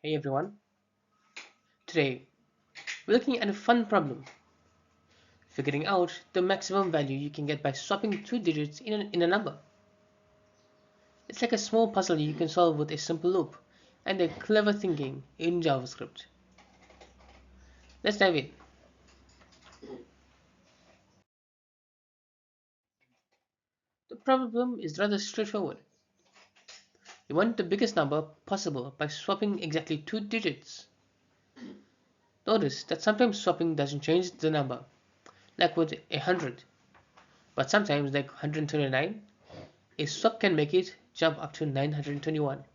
Hey everyone, today we're looking at a fun problem, figuring out the maximum value you can get by swapping two digits in a number. It's like a small puzzle you can solve with a simple loop and a clever thinking in JavaScript. Let's dive in. The problem is rather straightforward. You want the biggest number possible by swapping exactly two digits. Notice that sometimes swapping doesn't change the number, like with 100, but sometimes, like 129, a swap can make it jump up to 921.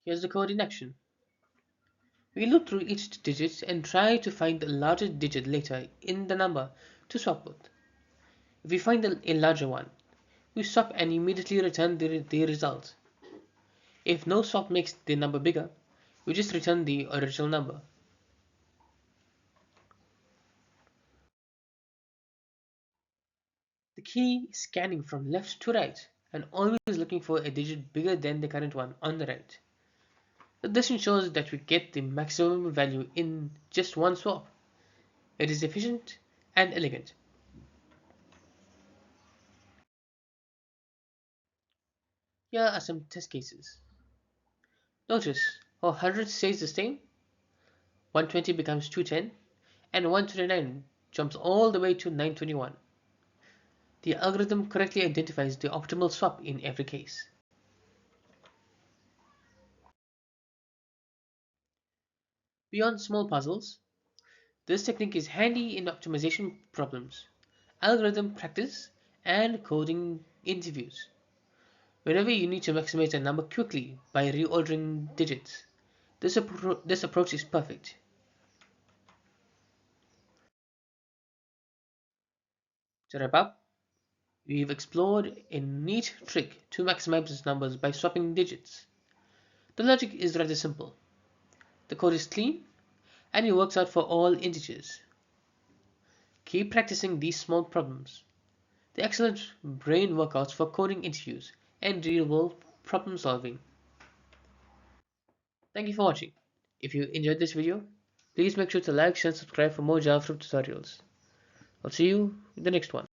Here's the code in action. We look through each digit and try to find the largest digit later in the number to swap with. If we find a larger one, we swap and immediately return the result. If no swap makes the number bigger, we just return the original number. The key is scanning from left to right and always looking for a digit bigger than the current one on the right. This ensures that we get the maximum value in just one swap. It is efficient and elegant. Here are some test cases. Notice how 100 stays the same, 120 becomes 210, and 129 jumps all the way to 921. The algorithm correctly identifies the optimal swap in every case. Beyond small puzzles, this technique is handy in optimization problems, algorithm practice, and coding interviews. Whenever you need to maximize a number quickly by reordering digits, this approach is perfect. To wrap up, we've explored a neat trick to maximize numbers by swapping digits. The logic is rather simple. The code is clean and it works out for all integers. Keep practicing these small problems. They're excellent brain workouts for coding interviews and real-world problem solving. Thank you for watching. If you enjoyed this video, please make sure to like, share, and subscribe for more JavaScript tutorials. I'll see you in the next one.